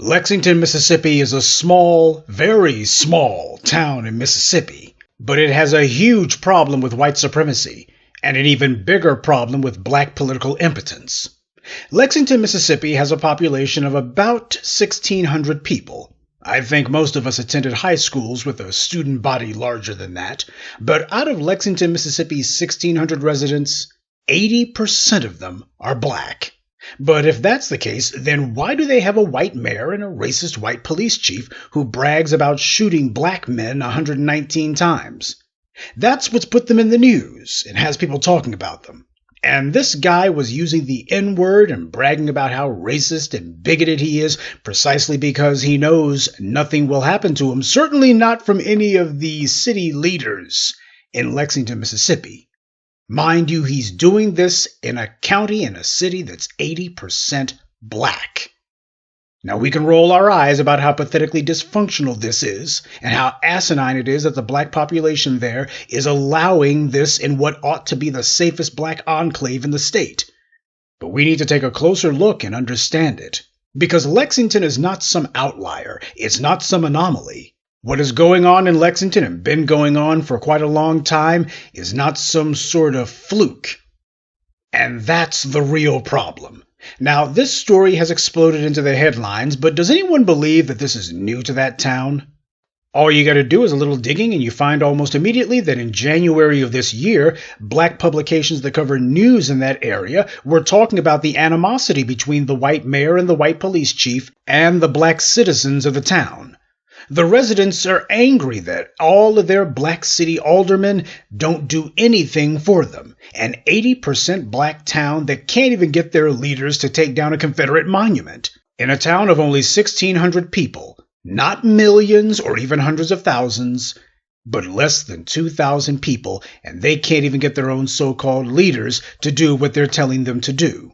Lexington, Mississippi is a small, very small town in Mississippi, but it has a huge problem with white supremacy and an even bigger problem with black political impotence. Lexington, Mississippi has a population of about 1,600 people. I think most of us attended high schools with a student body larger than that, but out of Lexington, Mississippi's 1,600 residents, 80% of them are black. But if that's the case, then why do they have a white mayor and a racist white police chief who brags about shooting black men 119 times? That's what's put them in the news and has people talking about them. And this guy was using the N-word and bragging about how racist and bigoted he is precisely because he knows nothing will happen to him, certainly not from any of the city leaders in Lexington, Mississippi. Mind you, he's doing this in a county and a city that's 80% black. Now we can roll our eyes about how pathetically dysfunctional this is and how asinine it is that the black population there is allowing this in what ought to be the safest black enclave in the state. But we need to take a closer look and understand it. Because Lexington is not some outlier. It's not some anomaly. What is going on in Lexington and been going on for quite a long time is not some sort of fluke. And that's the real problem. Now, this story has exploded into the headlines, but does anyone believe that this is new to that town? All you got to do is a little digging and you find almost immediately that in January of this year, black publications that cover news in that area were talking about the animosity between the white mayor and the white police chief and the black citizens of the town. The residents are angry that all of their black city aldermen don't do anything for them. An 80% black town that can't even get their leaders to take down a Confederate monument. In a town of only 1,600 people, not millions or even hundreds of thousands, but less than 2,000 people, and they can't even get their own so-called leaders to do what they're telling them to do.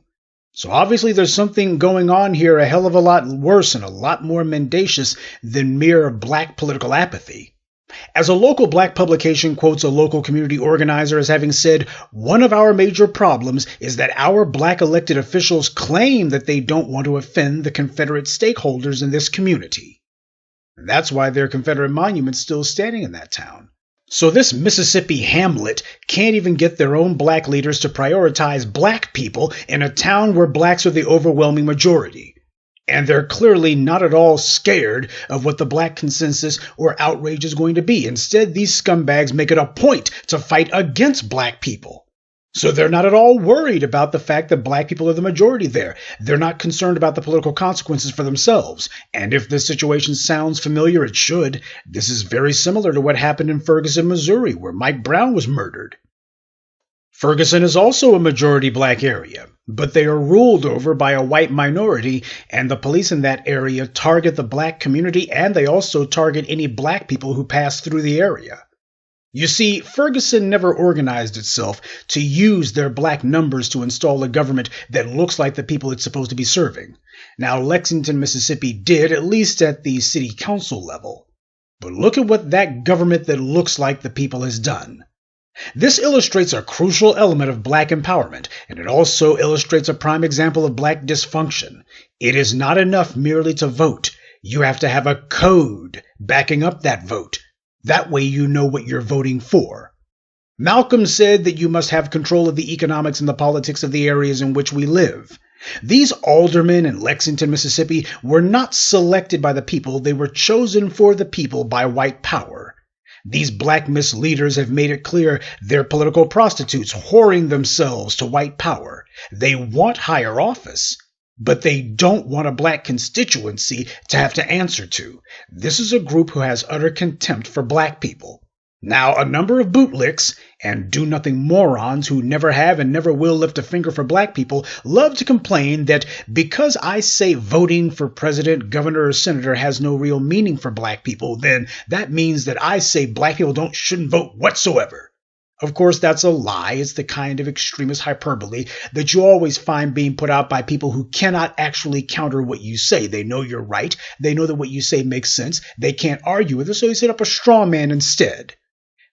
So obviously there's something going on here a hell of a lot worse and a lot more mendacious than mere black political apathy. As a local black publication quotes a local community organizer as having said, "One of our major problems is that our black elected officials claim that they don't want to offend the Confederate stakeholders in this community." And that's why there are Confederate monuments still standing in that town. So this Mississippi hamlet can't even get their own black leaders to prioritize black people in a town where blacks are the overwhelming majority. And they're clearly not at all scared of what the black consensus or outrage is going to be. Instead, these scumbags make it a point to fight against black people. So they're not at all worried about the fact that black people are the majority there. They're not concerned about the political consequences for themselves. And if this situation sounds familiar, it should. This is very similar to what happened in Ferguson, Missouri, where Mike Brown was murdered. Ferguson is also a majority black area, but they are ruled over by a white minority, and the police in that area target the black community, and they also target any black people who pass through the area. You see, Ferguson never organized itself to use their black numbers to install a government that looks like the people it's supposed to be serving. Now, Lexington, Mississippi did, at least at the city council level. But look at what that government that looks like the people has done. This illustrates a crucial element of black empowerment, and it also illustrates a prime example of black dysfunction. It is not enough merely to vote. You have to have a code backing up that vote. That way you know what you're voting for. Malcolm said that you must have control of the economics and the politics of the areas in which we live. These aldermen in Lexington, Mississippi were not selected by the people. They were chosen for the people by white power. These black misleaders have made it clear they're political prostitutes whoring themselves to white power. They want higher office, but they don't want a black constituency to have to answer to. This is a group who has utter contempt for black people. Now, a number of bootlicks and do-nothing morons who never have and never will lift a finger for black people love to complain that because I say voting for president, governor, or senator has no real meaning for black people, then that means that I say black people shouldn't vote whatsoever. Of course, that's a lie. It's the kind of extremist hyperbole that you always find being put out by people who cannot actually counter what you say. They know you're right. They know that what you say makes sense. They can't argue with it, so they set up a straw man instead.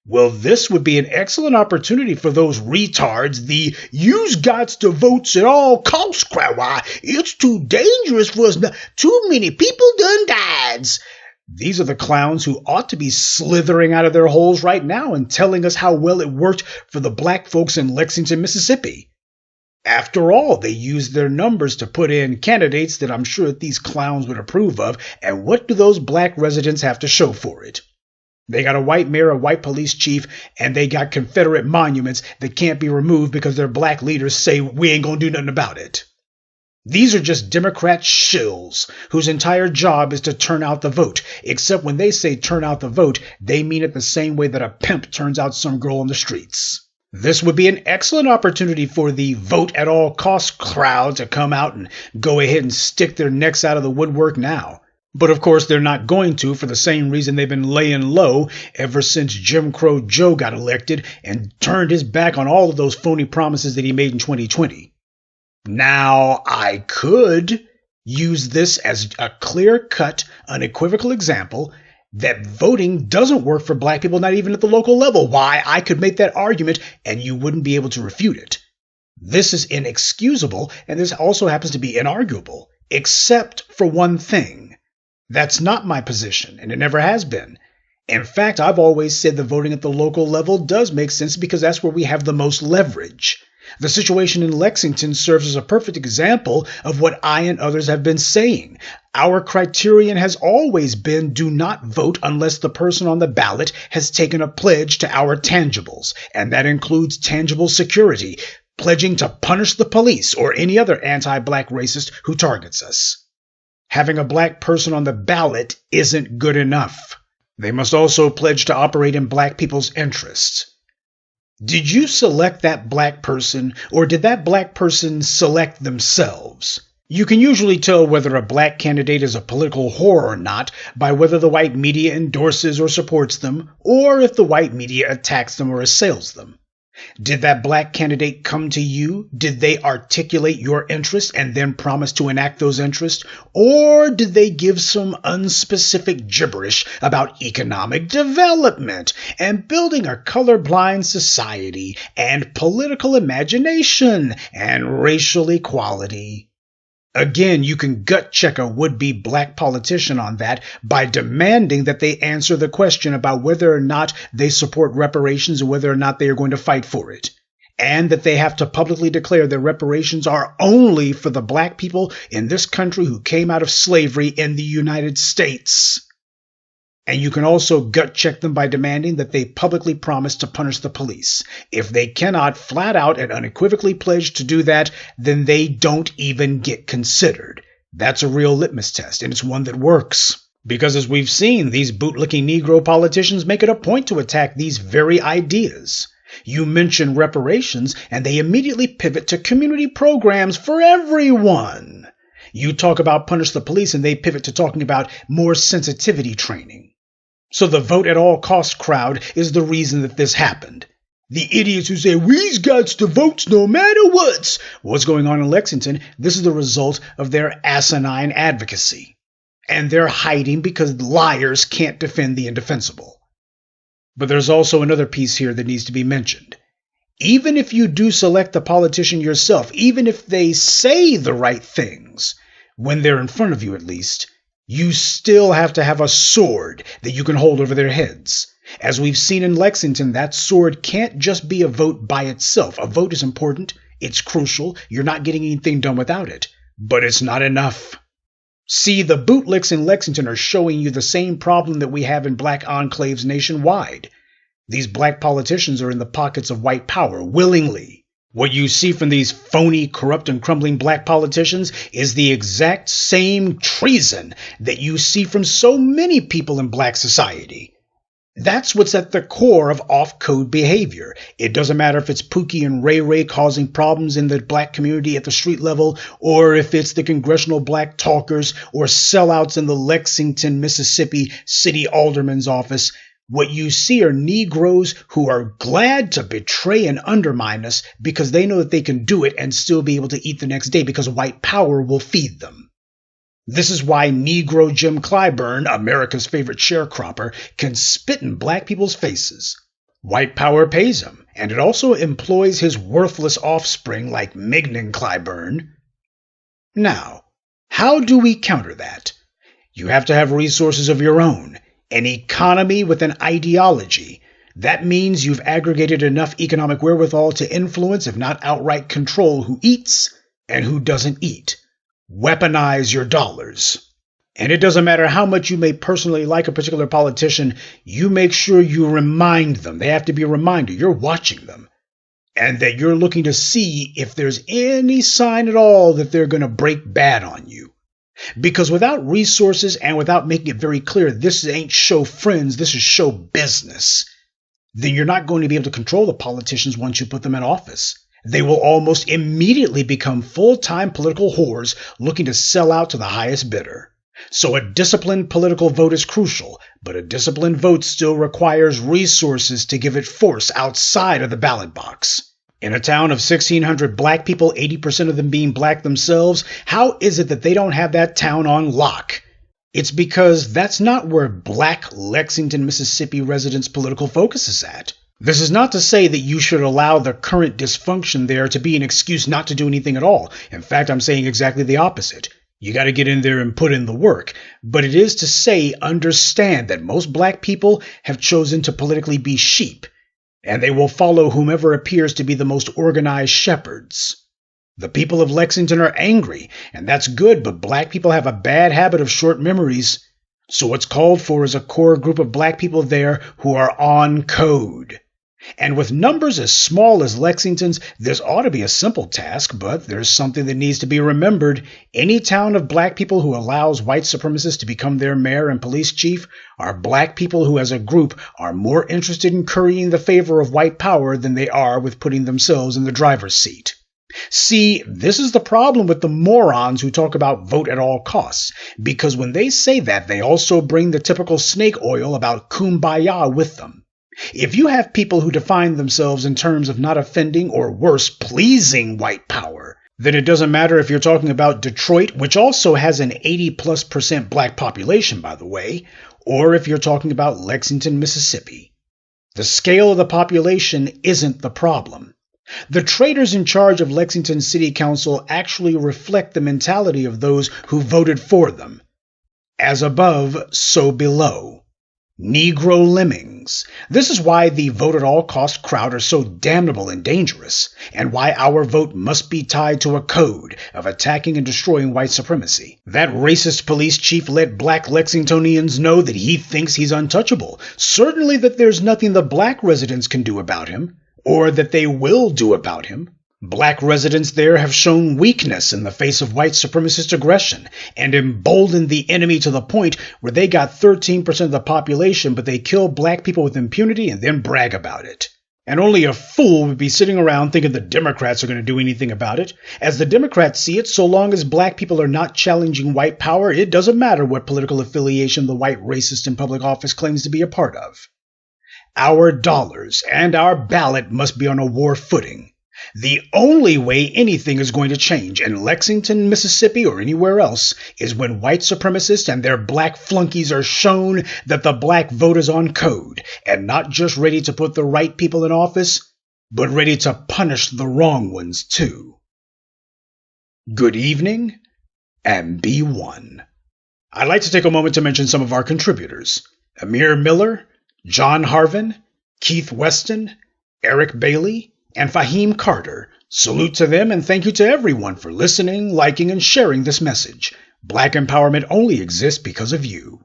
Well, this would be an excellent opportunity for those retards, the "use gots to votes at all costs" crowd. Why, it's too dangerous for us. Too many people done died. These are the clowns who ought to be slithering out of their holes right now and telling us how well it worked for the black folks in Lexington, Mississippi. After all, they used their numbers to put in candidates that I'm sure that these clowns would approve of, and what do those black residents have to show for it? They got a white mayor, a white police chief, and they got Confederate monuments that can't be removed because their black leaders say we ain't gonna do nothing about it. These are just Democrat shills whose entire job is to turn out the vote, except when they say turn out the vote, they mean it the same way that a pimp turns out some girl on the streets. This would be an excellent opportunity for the vote at all costs crowd to come out and go ahead and stick their necks out of the woodwork now. But of course they're not going to, for the same reason they've been laying low ever since Jim Crow Joe got elected and turned his back on all of those phony promises that he made in 2020. Now, I could use this as a clear-cut, unequivocal example that voting doesn't work for black people, not even at the local level. Why, I could make that argument and you wouldn't be able to refute it. This is inexcusable, and this also happens to be inarguable, except for one thing. That's not my position, and it never has been. In fact, I've always said that voting at the local level does make sense because that's where we have the most leverage. The situation in Lexington serves as a perfect example of what I and others have been saying. Our criterion has always been do not vote unless the person on the ballot has taken a pledge to our tangibles, and that includes tangible security, pledging to punish the police or any other anti-black racist who targets us. Having a black person on the ballot isn't good enough. They must also pledge to operate in black people's interests. Did you select that black person, or did that black person select themselves? You can usually tell whether a black candidate is a political whore or not by whether the white media endorses or supports them, or if the white media attacks them or assails them. Did that black candidate come to you? Did they articulate your interests and then promise to enact those interests? Or did they give some unspecific gibberish about economic development and building a colorblind society and political imagination and racial equality? Again, you can gut check a would-be black politician on that by demanding that they answer the question about whether or not they support reparations and whether or not they are going to fight for it. And that they have to publicly declare that reparations are only for the black people in this country who came out of slavery in the United States. And you can also gut check them by demanding that they publicly promise to punish the police. If they cannot flat out and unequivocally pledge to do that, then they don't even get considered. That's a real litmus test, and it's one that works. Because as we've seen, these bootlicking Negro politicians make it a point to attack these very ideas. You mention reparations, and they immediately pivot to community programs for everyone. You talk about punish the police, and they pivot to talking about more sensitivity training. So the vote at all costs crowd is the reason that this happened. The idiots who say, we's got to vote no matter what. What's going on in Lexington, this is the result of their asinine advocacy. And they're hiding because liars can't defend the indefensible. But there's also another piece here that needs to be mentioned. Even if you do select the politician yourself, even if they say the right things, when they're in front of you at least, you still have to have a sword that you can hold over their heads. As we've seen in Lexington, that sword can't just be a vote by itself. A vote is important, it's crucial, you're not getting anything done without it. But it's not enough. See, the bootlicks in Lexington are showing you the same problem that we have in black enclaves nationwide. These black politicians are in the pockets of white power, willingly. What you see from these phony, corrupt, and crumbling black politicians is the exact same treason that you see from so many people in black society. That's what's at the core of off-code behavior. It doesn't matter if it's Pookie and Ray Ray causing problems in the black community at the street level, or if it's the congressional black talkers or sellouts in the Lexington, Mississippi city alderman's office. What you see are Negroes who are glad to betray and undermine us because they know that they can do it and still be able to eat the next day because white power will feed them. This is why Negro Jim Clyburn, America's favorite sharecropper, can spit in black people's faces. White power pays him, and it also employs his worthless offspring like Mignon and Clyburn. Now, how do we counter that? You have to have resources of your own, an economy with an ideology. That means you've aggregated enough economic wherewithal to influence, if not outright control, who eats and who doesn't eat. Weaponize your dollars. And it doesn't matter how much you may personally like a particular politician, you make sure you remind them. They have to be a reminder. You're watching them. And that you're looking to see if there's any sign at all that they're going to break bad on you. Because without resources and without making it very clear this ain't show friends, this is show business, then you're not going to be able to control the politicians once you put them in office. They will almost immediately become full-time political whores looking to sell out to the highest bidder. So a disciplined political vote is crucial, but a disciplined vote still requires resources to give it force outside of the ballot box. In a town of 1,600 black people, 80% of them being black themselves, how is it that they don't have that town on lock? It's because that's not where black Lexington, Mississippi residents' political focus is at. This is not to say that you should allow the current dysfunction there to be an excuse not to do anything at all. In fact, I'm saying exactly the opposite. You got to get in there and put in the work. But it is to say, understand that most black people have chosen to politically be sheep, and they will follow whomever appears to be the most organized shepherds. The people of Lexington are angry, and that's good, but black people have a bad habit of short memories. So what's called for is a core group of black people there who are on code. And with numbers as small as Lexington's, this ought to be a simple task, but there's something that needs to be remembered. Any town of black people who allows white supremacists to become their mayor and police chief are black people who as a group are more interested in currying the favor of white power than they are with putting themselves in the driver's seat. See, this is the problem with the morons who talk about vote at all costs, because when they say that, they also bring the typical snake oil about kumbaya with them. If you have people who define themselves in terms of not offending or worse, pleasing white power, then it doesn't matter if you're talking about Detroit, which also has an 80+% black population, by the way, or if you're talking about Lexington, Mississippi. The scale of the population isn't the problem. The traitors in charge of Lexington City Council actually reflect the mentality of those who voted for them. As above, so below. Negro lemmings. This is why the vote-at-all-cost crowd are so damnable and dangerous, and why our vote must be tied to a code of attacking and destroying white supremacy. That racist police chief let black Lexingtonians know that he thinks he's untouchable, certainly that there's nothing the black residents can do about him, or that they will do about him. Black residents there have shown weakness in the face of white supremacist aggression and emboldened the enemy to the point where they got 13% of the population, but they kill black people with impunity and then brag about it. And only a fool would be sitting around thinking the Democrats are going to do anything about it. As the Democrats see it, so long as black people are not challenging white power, it doesn't matter what political affiliation the white racist in public office claims to be a part of. Our dollars and our ballot must be on a war footing. The only way anything is going to change in Lexington, Mississippi, or anywhere else is when white supremacists and their black flunkies are shown that the black vote is on code and not just ready to put the right people in office, but ready to punish the wrong ones too. Good evening, and be one. I'd like to take a moment to mention some of our contributors: Amir Miller, John Harvin, Keith Weston, Eric Bailey, and Fahim Carter. Salute to them, and thank you to everyone for listening, liking, and sharing this message. Black empowerment only exists because of you.